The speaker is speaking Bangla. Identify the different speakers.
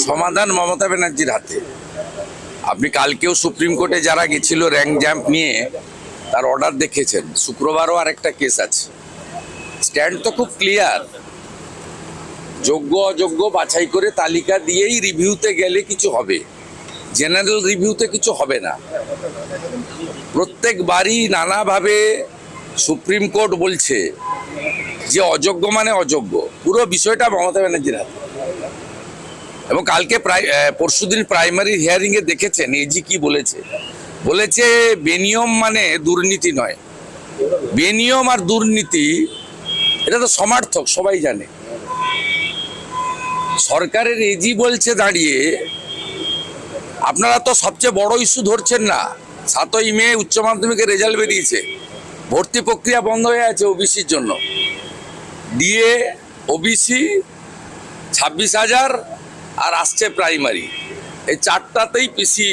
Speaker 1: সমাধান মমতা ব্যানার্জির হাতে। আপনি কালকেও সুপ্রিম কোর্টে যারা গেছিল র্যাঙ্ক জাম্প নিয়ে, তার অর্ডার দেখেছেন। শুক্রবারও আরেকটা কেস আছে। স্ট্যান্ড তো খুব ক্লিয়ার, যোগ্য অযোগ্য বাছাই করে তালিকা দিয়েই রিভিউতে গেলে কিছু হবে, জেনারেল রিভিউতে কিছু হবে না। প্রত্যেকবারই নানাভাবে সুপ্রিম কোর্ট বলছে যে অযোগ্য মানে অযোগ্য, পুরো বিষয়টা মমতা ব্যানার্জির হাতে। এবং কালকে পরশুদিন প্রাইমারি হিয়ারিং এ দেখেছেন এজি কি বলেছে। বলেছে বেনিয়ম মানে দুর্নীতি নয়, বেনিয়ম আর দুর্নীতি এটা তো সমার্থক, সবাই জানে। সরকারের এজি বলছে দাঁড়িয়ে, আপনারা তো সবচেয়ে বড় ইস্যু ধরছেন না। 7ই মে উচ্চ মাধ্যমিকের রেজাল্ট বেরিয়েছে, ভর্তি প্রক্রিয়া বন্ধ হয়ে আছে ওবিসির জন্য। ডিএ, ওবিসি 26,000 আর আসছে প্রাইমারি, এই চারটাতেই পিসি